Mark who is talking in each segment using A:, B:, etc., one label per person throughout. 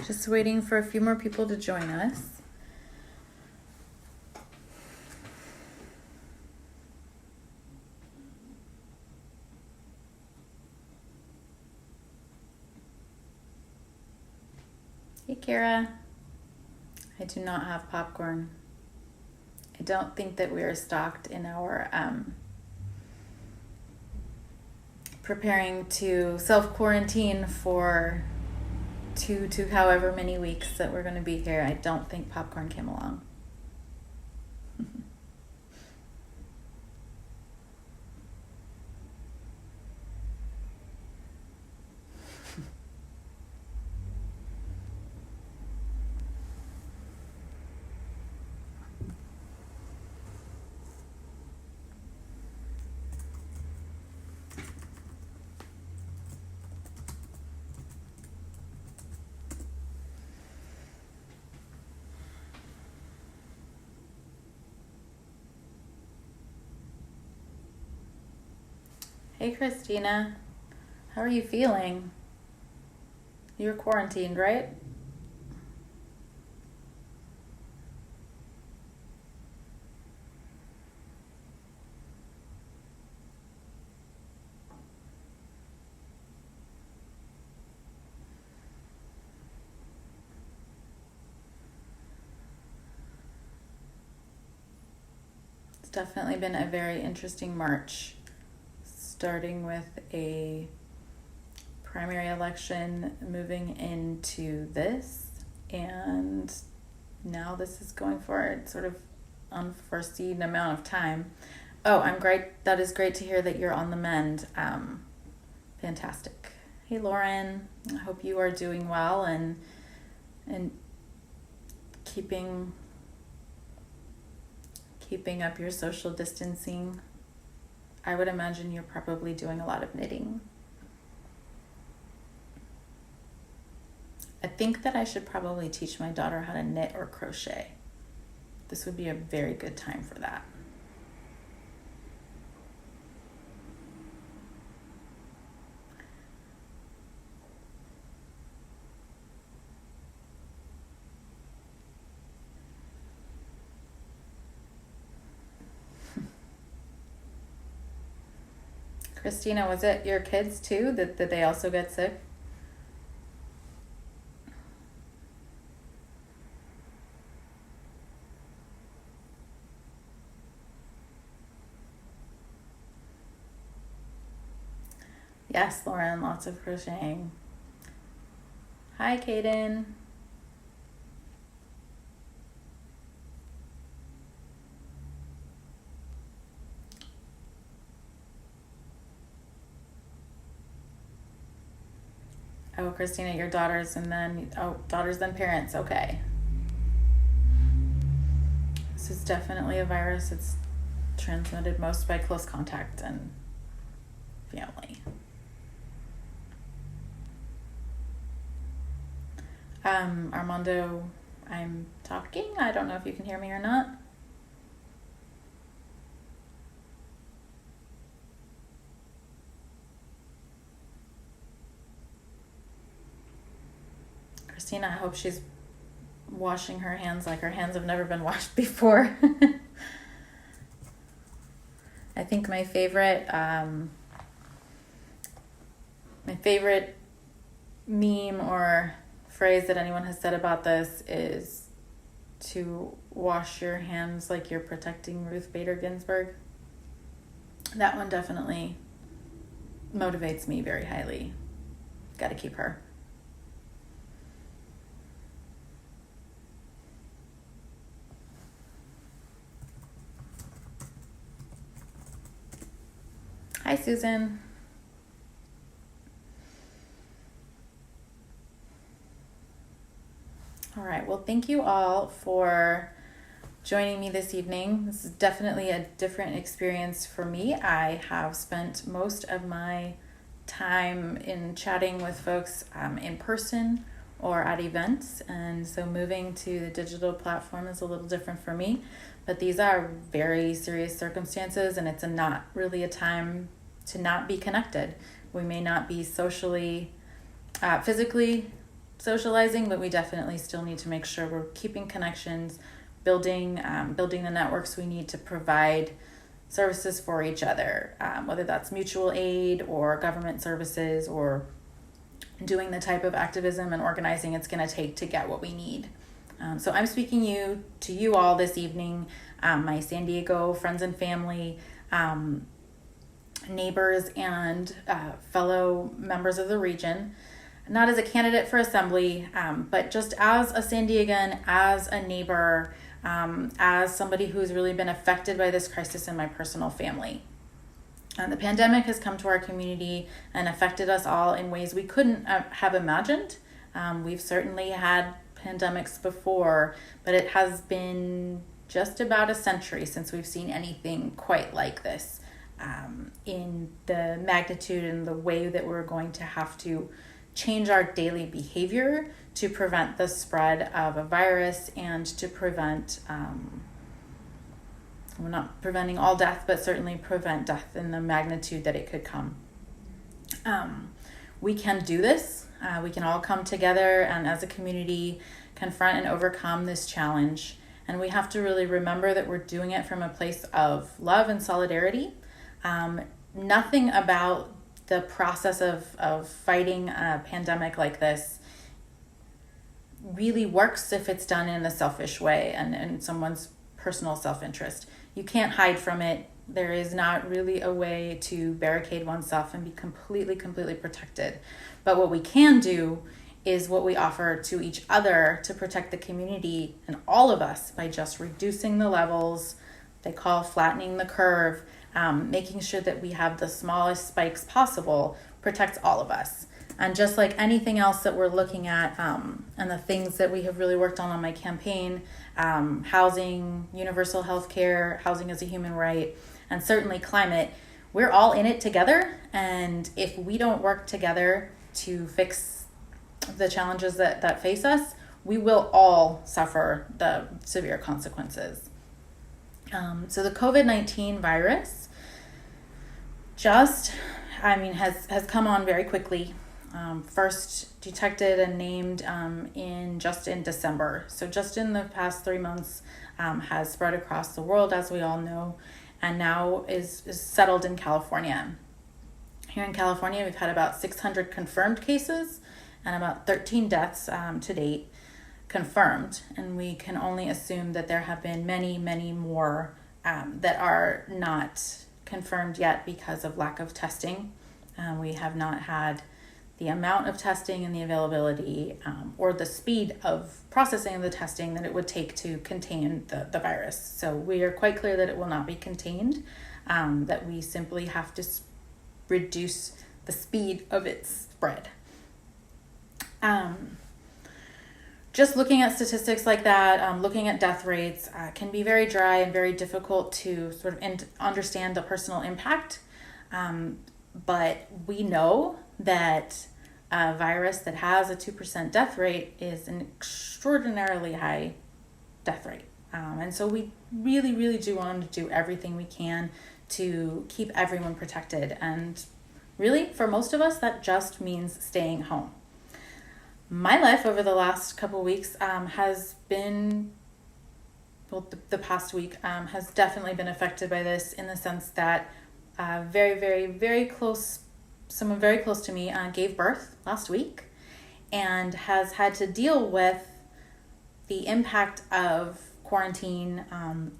A: Just waiting for a few more people to join us. Hey, Kara. I do not have popcorn. I don't think that we are stocked in our preparing to self-quarantine for 2 to however many weeks that we're going to be here. I don't think popcorn came along. Hey, Christina. How are you feeling? You're quarantined, right? It's definitely been a very interesting March, starting with a primary election, moving into this, and now this is going for a sort of unforeseen amount of time. Oh, I'm great. That is great to hear that you're on the mend. Fantastic. Hey, Lauren. I hope you are doing well and keeping up your social distancing. I would imagine you're probably doing a lot of knitting. I think that I should probably teach my daughter how to knit or crochet. This would be a very good time for that. Christina, was it your kids too? Did they also get sick? Yes, Lauren, lots of crocheting. Hi, Kaden. Oh, Christina, your daughters daughters then parents. Okay. This is definitely a virus. It's transmitted most by close contact and family. Armando, I'm talking. I don't know if you can hear me or not. Christina, I hope she's washing her hands like her hands have never been washed before. I think my favorite meme or phrase that anyone has said about this is to wash your hands like you're protecting Ruth Bader Ginsburg. That one definitely motivates me very highly. Got to keep her. Hi, Susan. All right, well, thank you all for joining me this evening. This is definitely a different experience for me. I have spent most of my time in chatting with folks in person or at events, and so moving to the digital platform is a little different for me, but these are very serious circumstances, and it's not really a time to not be connected. We may not be socially, physically socializing, but we definitely still need to make sure we're keeping connections, building the networks we need to provide services for each other, whether that's mutual aid or government services or doing the type of activism and organizing it's going to take to get what we need. So I'm speaking to you all this evening, my San Diego friends and family, neighbors and fellow members of the region, not as a candidate for assembly, but just as a San Diegan, as a neighbor, as somebody who's really been affected by this crisis in my personal family. The pandemic has come to our community and affected us all in ways we couldn't have imagined. We've certainly had pandemics before, but it has been just about a century since we've seen anything quite like this, in the magnitude and the way that we're going to have to change our daily behavior to prevent the spread of a virus and to prevent, we're not preventing all death, but certainly prevent death in the magnitude that it could come. We can do this. We can all come together and as a community confront and overcome this challenge. And we have to really remember that we're doing it from a place of love and solidarity. Nothing about the process of fighting a pandemic like this really works if it's done in a selfish way and in someone's personal self-interest. You can't hide from it. There is not really a way to barricade oneself and be completely protected. But what we can do is what we offer to each other to protect the community and all of us by just reducing the levels, they call flattening the curve, making sure that we have the smallest spikes possible protects all of us. And just like anything else that we're looking at, and the things that we have really worked on my campaign, housing, universal health care, housing as a human right, and certainly climate, we're all in it together. And if we don't work together to fix the challenges that face us, we will all suffer the severe consequences. So the COVID-19 virus has come on very quickly. First detected and named in December. So just in the past 3 months, has spread across the world, as we all know, and now is settled in California. Here in California, we've had about 600 confirmed cases and about 13 deaths to date confirmed. And we can only assume that there have been many, many more that are not confirmed yet because of lack of testing. We have not had the amount of testing and the availability or the speed of processing the testing that it would take to contain the virus. So we are quite clear that it will not be contained, that we simply have to reduce the speed of its spread. Just looking at statistics like that, looking at death rates can be very dry and very difficult to sort of understand the personal impact. But we know that a virus that has a 2% death rate is an extraordinarily high death rate. And so we really, really do want to do everything we can to keep everyone protected. And really, for most of us, that just means staying home. My life over the last couple of weeks has been, the past week has definitely been affected by this in the sense that very, very, very close, someone very close to me gave birth last week and has had to deal with the impact of quarantine,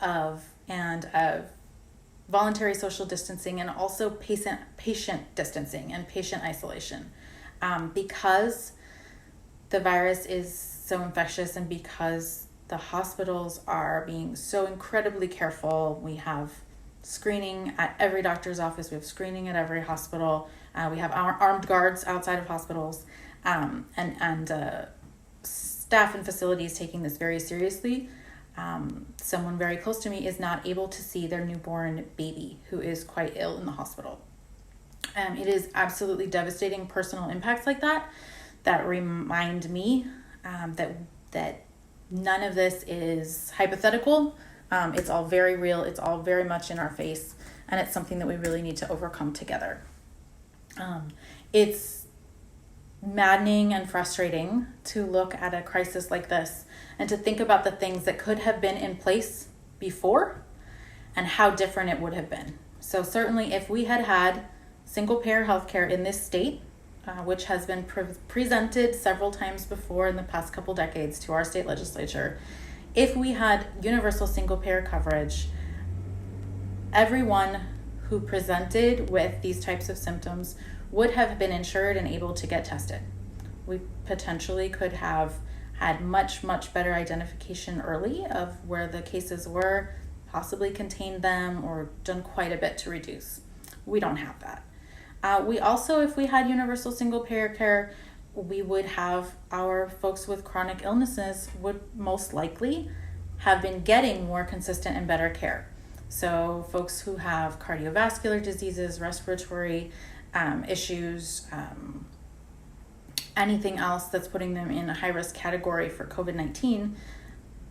A: of voluntary social distancing, and also patient distancing and patient isolation, because the virus is so infectious and because the hospitals are being so incredibly careful. We have screening at every doctor's office. We have screening at every hospital. We have our armed guards outside of hospitals, and staff and facilities taking this very seriously. Someone very close to me is not able to see their newborn baby who is quite ill in the hospital. It is absolutely devastating personal impacts like that remind me that none of this is hypothetical. It's all very real. It's all very much in our face, and it's something that we really need to overcome together. It's maddening and frustrating to look at a crisis like this and to think about the things that could have been in place before and how different it would have been. So certainly if we had had single-payer healthcare in this state, which has been presented several times before in the past couple decades to our state legislature, if we had universal single-payer coverage, everyone who presented with these types of symptoms would have been insured and able to get tested. We potentially could have had much, much better identification early of where the cases were, possibly contained them, or done quite a bit to reduce. We don't have that. We also, if we had universal single payer care, we would have our folks with chronic illnesses would most likely have been getting more consistent and better care. So folks who have cardiovascular diseases, respiratory issues, anything else that's putting them in a high-risk category for COVID-19,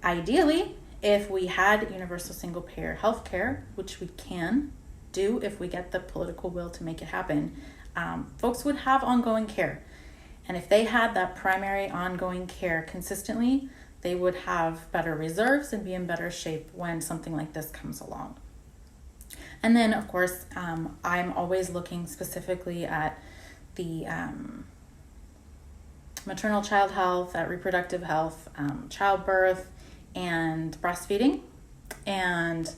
A: ideally, if we had universal single-payer healthcare, which we can do if we get the political will to make it happen, folks would have ongoing care. And if they had that primary ongoing care consistently, they would have better reserves and be in better shape when something like this comes along. And then, of course, I'm always looking specifically at the maternal child health, at reproductive health, childbirth, and breastfeeding. And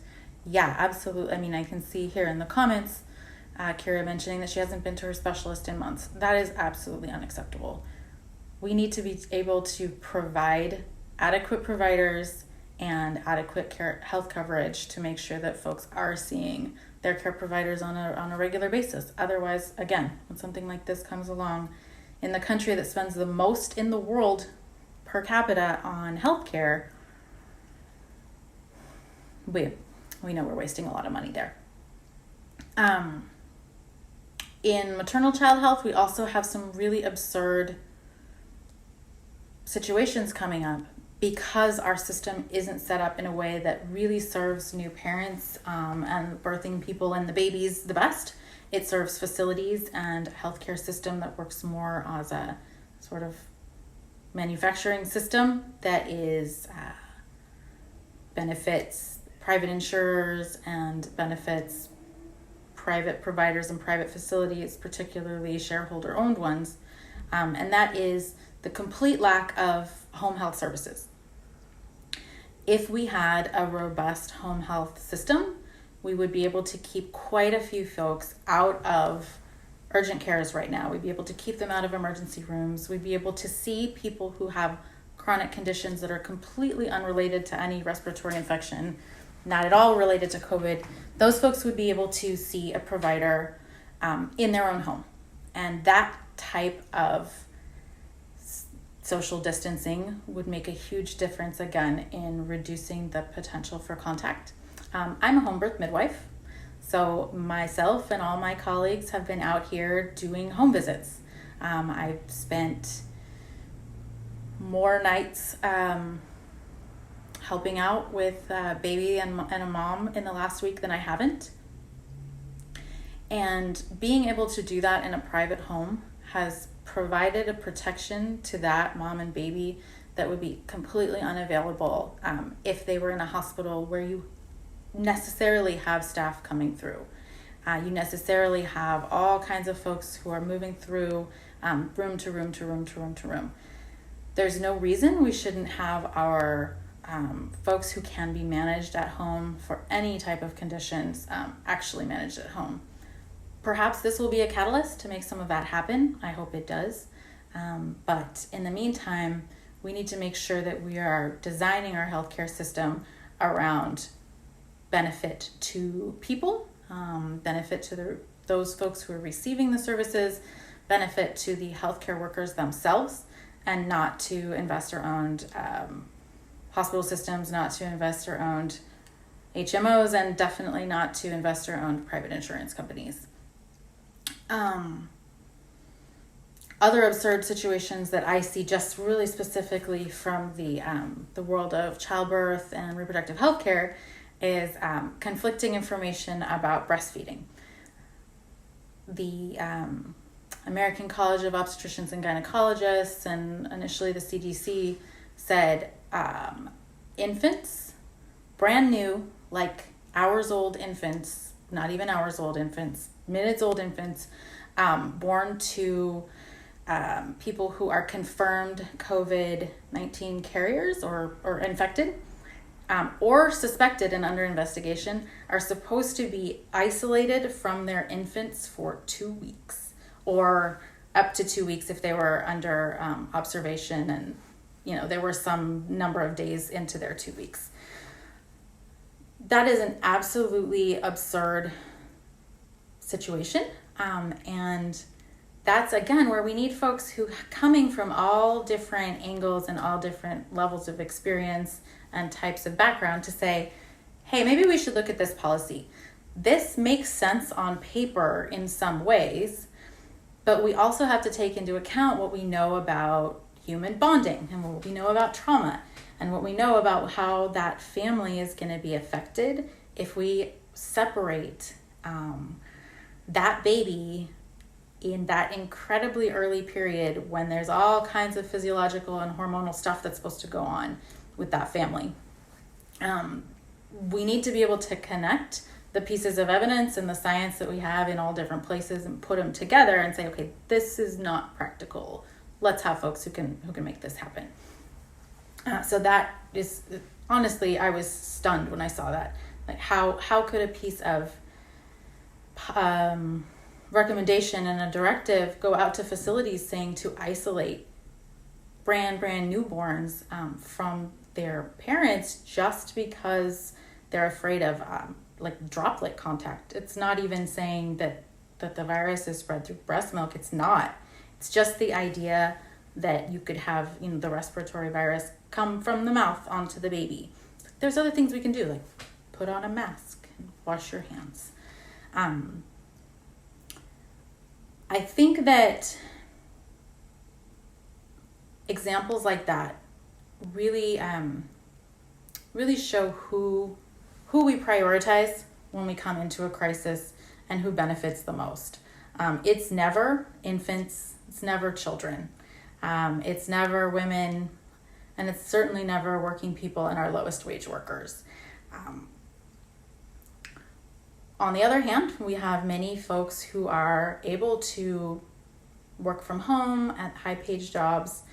A: yeah, absolutely. I mean, I can see here in the comments, Kira mentioning that she hasn't been to her specialist in months. That is absolutely unacceptable. We need to be able to provide adequate providers and adequate care, health coverage to make sure that folks are seeing their care providers on a regular basis. Otherwise, again, when something like this comes along in the country that spends the most in the world per capita on healthcare, we know we're wasting a lot of money there. In maternal child health, we also have some really absurd situations coming up because our system isn't set up in a way that really serves new parents and birthing people and the babies the best. It serves facilities and a healthcare system that works more as a sort of manufacturing system that is benefits private insurers and benefits private providers and private facilities, particularly shareholder-owned ones, and that is the complete lack of home health services. If we had a robust home health system, we would be able to keep quite a few folks out of urgent cares right now. We'd be able to keep them out of emergency rooms. We'd be able to see people who have chronic conditions that are completely unrelated to any respiratory infection, not at all related to COVID. Those folks would be able to see a provider in their own home. And that type of social distancing would make a huge difference, again, in reducing the potential for contact. I'm a home birth midwife, so myself and all my colleagues have been out here doing home visits. I've spent more nights helping out with a baby and a mom in the last week than I haven't. And being able to do that in a private home has provided a protection to that mom and baby that would be completely unavailable if they were in a hospital where you necessarily have staff coming through. You necessarily have all kinds of folks who are moving through room to room to room to room to room. There's no reason we shouldn't have our folks who can be managed at home for any type of conditions actually managed at home. Perhaps this will be a catalyst to make some of that happen. I hope it does. But in the meantime, we need to make sure that we are designing our healthcare system around benefit to people, benefit to those folks who are receiving the services, benefit to the healthcare workers themselves, and not to investor-owned hospital systems, not to investor-owned HMOs, and definitely not to investor-owned private insurance companies. Other absurd situations that I see just really specifically from the world of childbirth and reproductive health care is conflicting information about breastfeeding. American College of Obstetricians and Gynecologists and initially the CDC said infants, brand new, like hours-old infants, not even hours-old infants, minutes-old infants, born to people who are confirmed COVID-19 carriers or infected, or suspected and under investigation, are supposed to be isolated from their infants for 2 weeks, or up to 2 weeks if they were under observation and there were some number of days into their 2 weeks. That is an absolutely absurd situation, and that's again where we need folks who coming from all different angles and all different levels of experience and types of background to say, hey, maybe we should look at this policy. This makes sense on paper in some ways, but we also have to take into account what we know about human bonding and what we know about trauma and what we know about how that family is going to be affected if we separate that baby in that incredibly early period when there's all kinds of physiological and hormonal stuff that's supposed to go on with that family. We need to be able to connect the pieces of evidence and the science that we have in all different places and put them together and say, okay, this is not practical. Let's have folks who can make this happen. So that is, honestly, I was stunned when I saw that. Like how could a piece of recommendation and a directive go out to facilities saying to isolate brand newborns from their parents just because they're afraid of droplet contact? It's not even saying that the virus is spread through breast milk. It's not. It's just the idea that you could have the respiratory virus come from the mouth onto the baby. There's other things we can do, like put on a mask and wash your hands. I think that examples like that really show who we prioritize when we come into a crisis and who benefits the most. It's never infants, it's never children, it's never women, and it's certainly never working people and our lowest wage workers. On the other hand, we have many folks who are able to work from home at high-paid jobs,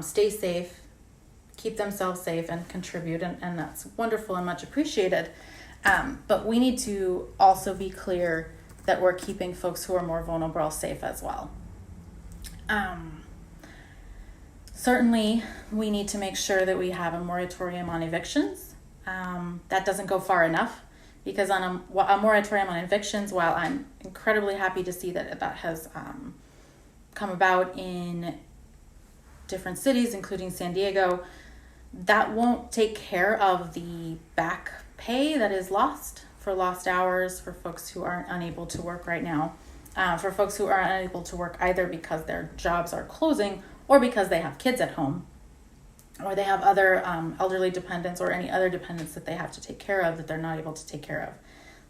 A: stay safe, keep themselves safe, and contribute, and that's wonderful and much appreciated. But we need to also be clear that we're keeping folks who are more vulnerable safe as well. Certainly, we need to make sure that we have a moratorium on evictions. That doesn't go far enough, because on a moratorium on evictions, while I'm incredibly happy to see that has come about in different cities, including San Diego, that won't take care of the back pay that is lost for lost hours, for folks who aren't unable to work right now, for folks who are unable to work either because their jobs are closing or because they have kids at home, or they have other elderly dependents or any other dependents that they have to take care of that they're not able to take care of.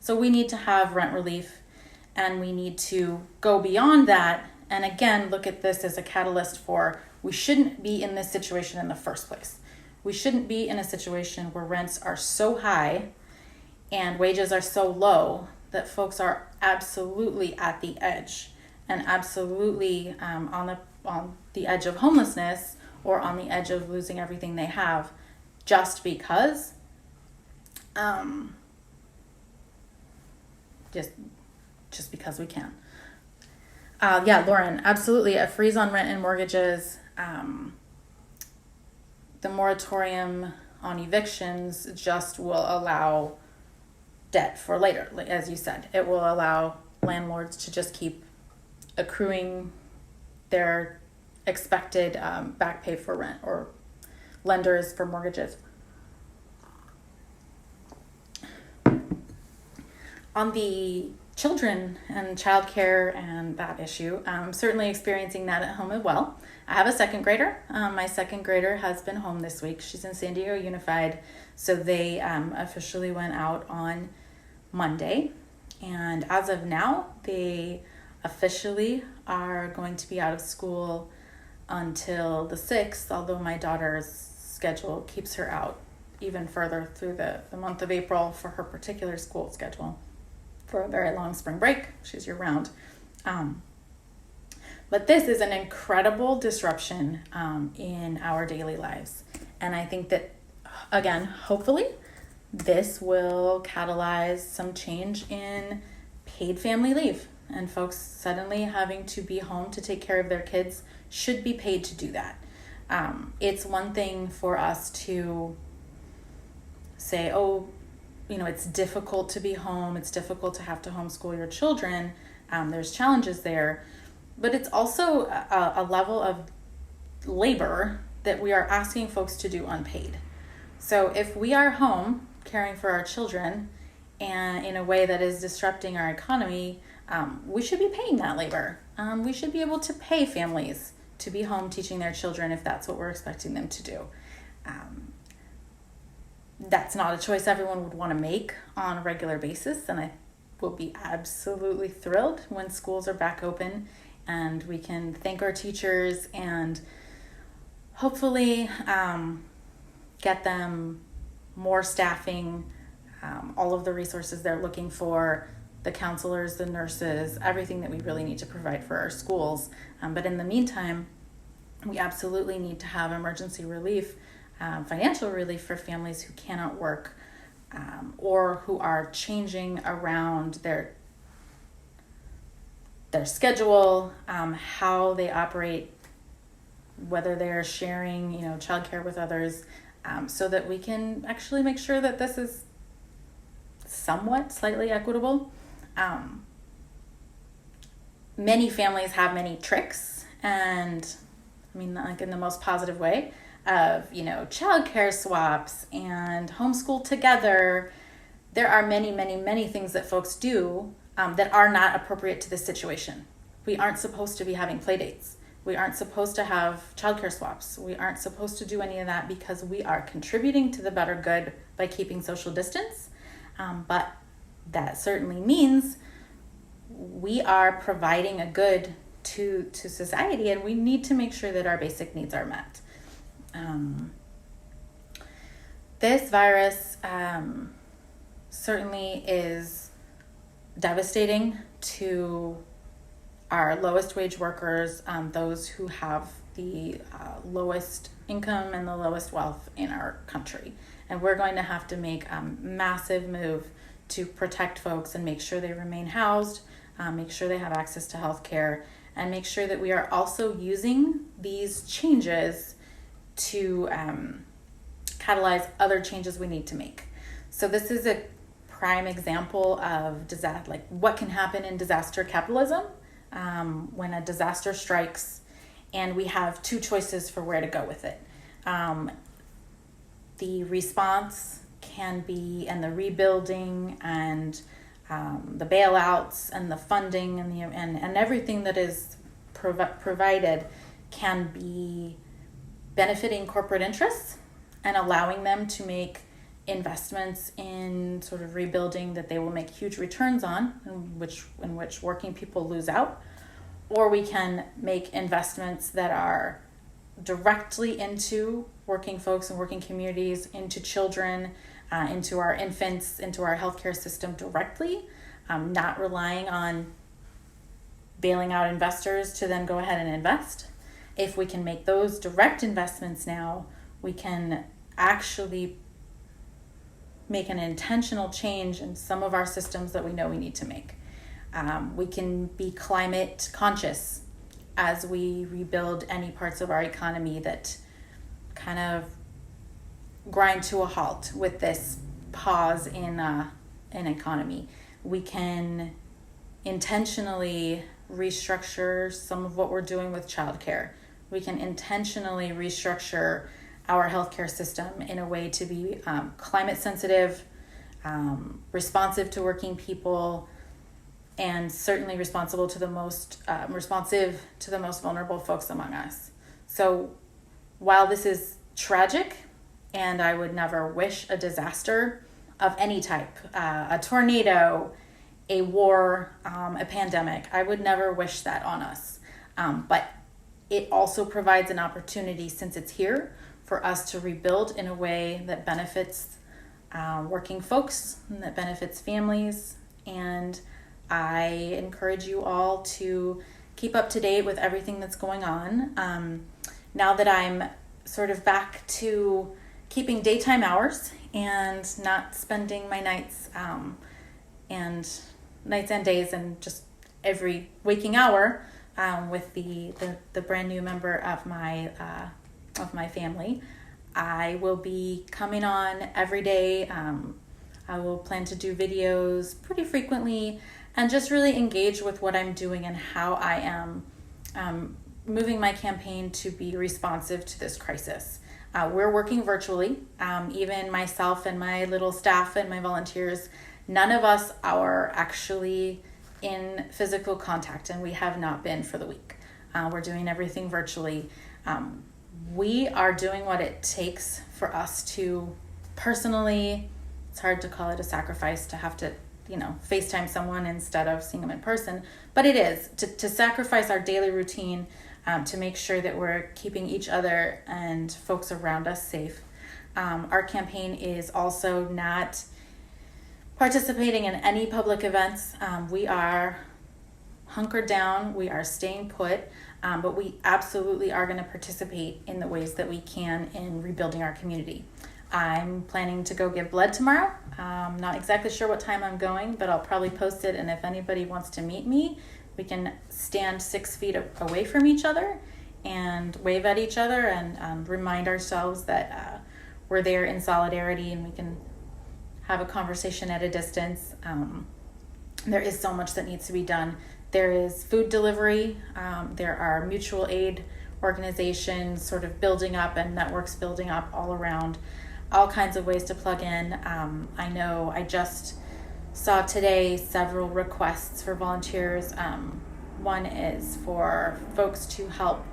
A: So we need to have rent relief, and we need to go beyond that and again look at this as a catalyst for we shouldn't be in this situation in the first place. We shouldn't be in a situation where rents are so high and wages are so low that folks are absolutely at the edge and absolutely on the edge of homelessness or on the edge of losing everything they have just because just because we can. Lauren, absolutely. A freeze on rent and mortgages, the moratorium on evictions just will allow debt for later. As you said, it will allow landlords to just keep accruing their expected back pay for rent, or lenders for mortgages. On the children and childcare and that issue, I'm certainly experiencing that at home as well. I have a second grader. My second grader has been home this week. She's in San Diego Unified, so they officially went out on Monday, and as of now, they officially are going to be out of school until the 6th, although my daughter's schedule keeps her out even further through the month of April for her particular school schedule for a very long spring break. She's year-round. But this is an incredible disruption in our daily lives. And I think that, again, hopefully, this will catalyze some change in paid family leave. And folks suddenly having to be home to take care of their kids should be paid to do that. It's one thing for us to say, oh, it's difficult to be home. It's difficult to have to homeschool your children. There's challenges there. But it's also a level of labor that we are asking folks to do unpaid. So if we are home caring for our children and in a way that is disrupting our economy, we should be paying that labor. We should be able to pay families to be home teaching their children if that's what we're expecting them to do. That's not a choice everyone would want to make on a regular basis, and I will be absolutely thrilled when schools are back open and we can thank our teachers and hopefully get them more staffing, all of the resources they're looking for, the counselors, the nurses, everything that we really need to provide for our schools. But in the meantime, we absolutely need to have emergency relief, financial relief for families who cannot work or who are changing around their schedule, how they operate, whether they're sharing, childcare with others, so that we can actually make sure that this is somewhat slightly equitable. Many families have many tricks, and like in the most positive way of, childcare swaps and homeschool together. There are many, many, many things that folks do that are not appropriate to this situation. We aren't supposed to be having play dates. We aren't supposed to have childcare swaps. We aren't supposed to do any of that because we are contributing to the better good by keeping social distance. But that certainly means we are providing a good to society, and we need to make sure that our basic needs are met. This virus certainly is devastating to our lowest wage workers, those who have the lowest income and the lowest wealth in our country. And we're going to have to make a massive move to protect folks and make sure they remain housed, make sure they have access to health care, and make sure that we are also using these changes to catalyze other changes we need to make. So this is a prime example of what can happen in disaster capitalism when a disaster strikes and we have two choices for where to go with it. The response can be, and the rebuilding and the bailouts and the funding and everything that is provided can be benefiting corporate interests and allowing them to make investments in sort of rebuilding that they will make huge returns on, in which working people lose out. Or we can make investments that are directly into working folks and working communities, into children, into our infants, into our healthcare system directly, not relying on bailing out investors to then go ahead and invest. If we can make those direct investments now, we can actually make an intentional change in some of our systems that we know we need to make. We can be climate conscious as we rebuild any parts of our economy that kind of grind to a halt with this pause in an economy. We can intentionally restructure some of what we're doing with childcare. We can intentionally restructure our healthcare system in a way to be climate sensitive, responsive to working people, and certainly responsive to the most vulnerable folks among us. So while this is tragic, and I would never wish a disaster of any type, a tornado, a war, a pandemic. I would never wish that on us. But it also provides an opportunity, since it's here, for us to rebuild in a way that benefits working folks and that benefits families. And I encourage you all to keep up to date with everything that's going on. Now that I'm sort of back to keeping daytime hours and not spending my nights and days and just every waking hour with the brand new member of my family, I will be coming on every day. I will plan to do videos pretty frequently and just really engage with what I'm doing and how I am moving my campaign to be responsive to this crisis. We're working virtually. Even myself and my little staff and my volunteers, none of us are actually in physical contact, and we have not been for the week. We're doing everything virtually. We are doing what it takes for us to personally, it's hard to call it a sacrifice to have to, FaceTime someone instead of seeing them in person, but it is to sacrifice our daily routine to make sure that we're keeping each other and folks around us safe. Our campaign is also not participating in any public events. We are hunkered down, we are staying put, but we absolutely are going to participate in the ways that we can in rebuilding our community. I'm planning to go give blood tomorrow. Not exactly sure what time I'm going, but I'll probably post it, and if anybody wants to meet me, we can stand 6 feet away from each other and wave at each other and remind ourselves that we're there in solidarity, and we can have a conversation at a distance. There is so much that needs to be done. There is food delivery. There are mutual aid organizations sort of building up and networks building up all around, all kinds of ways to plug in. I know I just saw today several requests for volunteers. One is for folks to help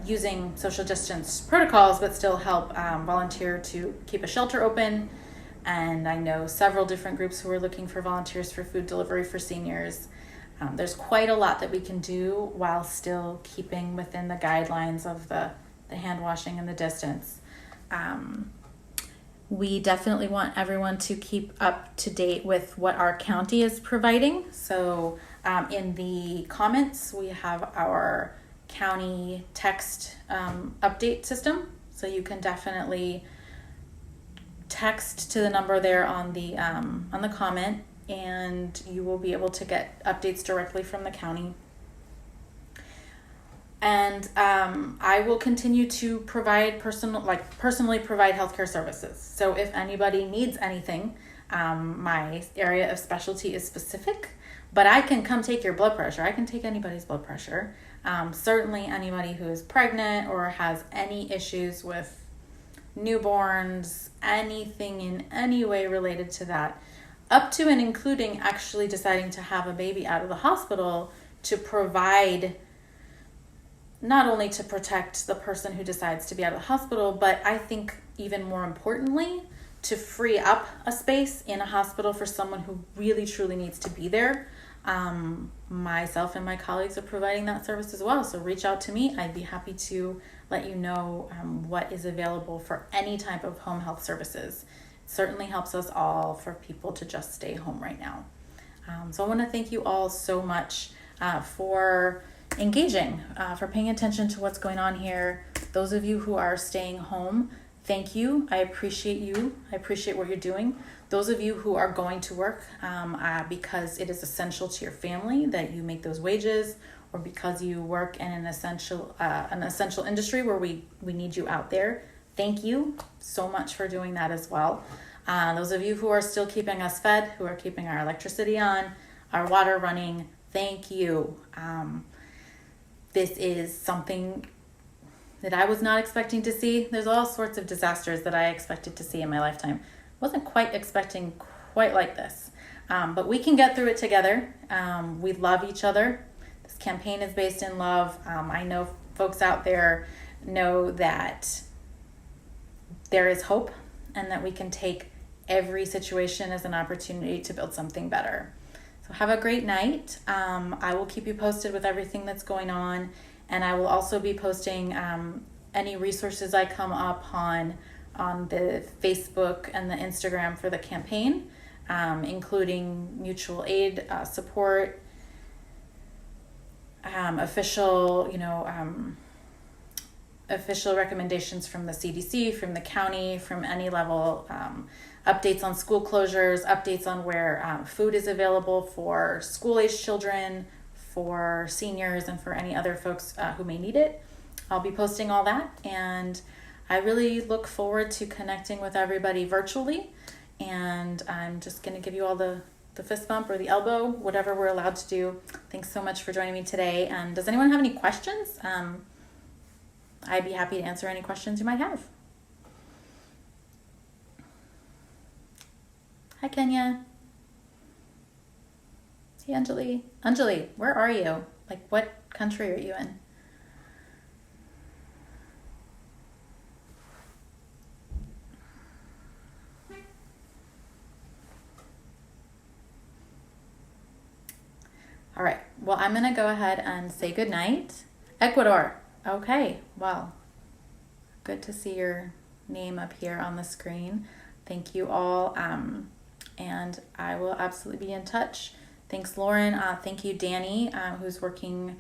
A: using social distance protocols, but still help volunteer to keep a shelter open. And I know several different groups who are looking for volunteers for food delivery for seniors. There's quite a lot that we can do while still keeping within the guidelines of the hand washing and the distance. We definitely want everyone to keep up to date with what our county is providing. So in the comments, we have our county text update system. So you can definitely text to the number there on the comment, and you will be able to get updates directly from the county. And I will continue to provide personally provide healthcare services. So if anybody needs anything, my area of specialty is specific, but I can come take your blood pressure. I can take anybody's blood pressure. Certainly anybody who is pregnant or has any issues with newborns, anything in any way related to that, up to and including actually deciding to have a baby out of the hospital, to provide not only to protect the person who decides to be out of the hospital, but I think even more importantly, to free up a space in a hospital for someone who really truly needs to be there. Myself and my colleagues are providing that service as well. So reach out to me. I'd be happy to let you know what is available for any type of home health services. It certainly helps us all for people to just stay home right now. So I want to thank you all so much for engaging, for paying attention to what's going on here. Those of you who are staying home, thank you. I appreciate you. I appreciate what you're doing. Those of you who are going to work because it is essential to your family that you make those wages, or because you work in an essential industry where we need you out there, thank you so much for doing that as well. Those of you who are still keeping us fed, who are keeping our electricity on, our water running, thank you. This is something that I was not expecting to see. There's all sorts of disasters that I expected to see in my lifetime. Wasn't quite expecting quite like this. But we can get through it together. We love each other. This campaign is based in love. I know folks out there know that there is hope, and that we can take every situation is an opportunity to build something better. So have a great night. I will keep you posted with everything that's going on, and I will also be posting any resources I come up on the Facebook and the Instagram for the campaign, including mutual aid support, official recommendations from the CDC, from the county, from any level, updates on school closures, updates on where food is available for school-aged children, for seniors, and for any other folks who may need it. I'll be posting all that, and I really look forward to connecting with everybody virtually, and I'm just going to give you all the fist bump or the elbow, whatever we're allowed to do. Thanks so much for joining me today, and does anyone have any questions? I'd be happy to answer any questions you might have. Hi, Kenya. Hey, Anjali. Anjali, where are you? Like, what country are you in? All right, well, I'm going to go ahead and say good night. Ecuador. Okay, well, good to see your name up here on the screen. Thank you all, and I will absolutely be in touch. Thanks, Lauren. Thank you, Danny, who's working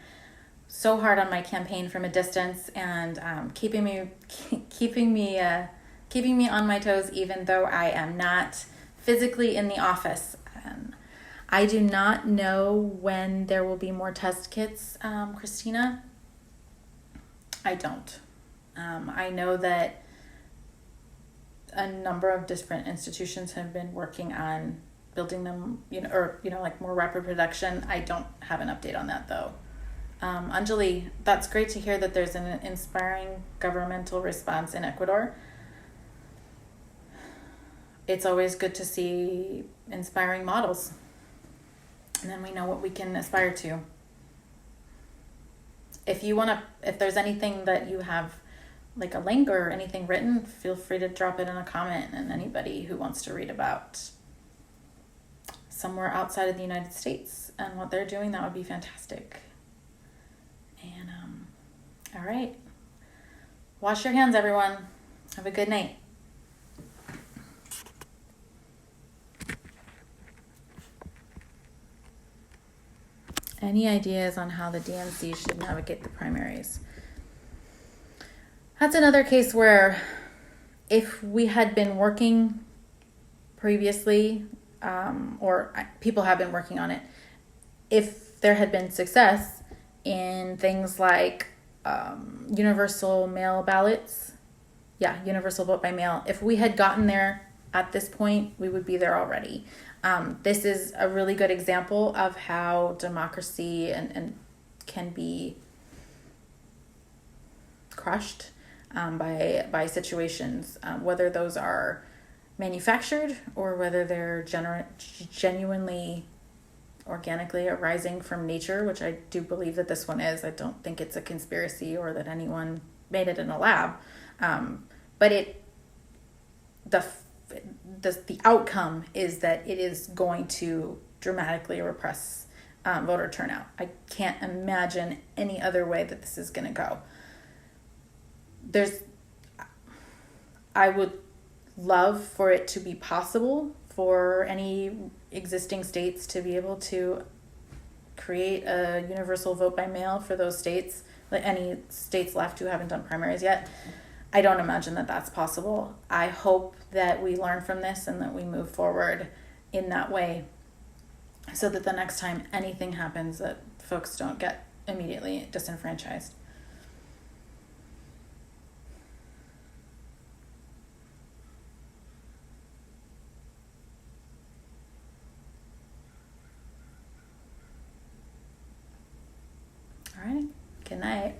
A: so hard on my campaign from a distance and keeping me on my toes, even though I am not physically in the office. I do not know when there will be more test kits, Christina. I don't. I know that a number of different institutions have been working on building them, like more rapid production. I don't have an update on that though. Anjali, that's great to hear that there's an inspiring governmental response in Ecuador. It's always good to see inspiring models. And then we know what we can aspire to. If there's anything that you have, like a link or anything written, feel free to drop it in a comment, and anybody who wants to read about somewhere outside of the United States and what they're doing, that would be fantastic. And all right. Wash your hands, everyone. Have a good night. Any ideas on how the DNC should navigate the primaries? That's another case where if we had been working previously, or people have been working on it, if there had been success in things like universal mail ballots, universal vote by mail, if we had gotten there at this point, we would be there already. This is a really good example of how democracy and can be crushed by situations, whether those are manufactured or whether they're genuinely organically arising from nature, which I do believe that this one is. I don't think it's a conspiracy or that anyone made it in a lab, but the outcome is that it is going to dramatically repress voter turnout. I can't imagine any other way that this is going to go. I would love for it to be possible for any existing states to be able to create a universal vote by mail for those states, like any states left who haven't done primaries yet. I don't imagine that that's possible. I hope that we learn from this and that we move forward in that way so that the next time anything happens that folks don't get immediately disenfranchised. All right, good night.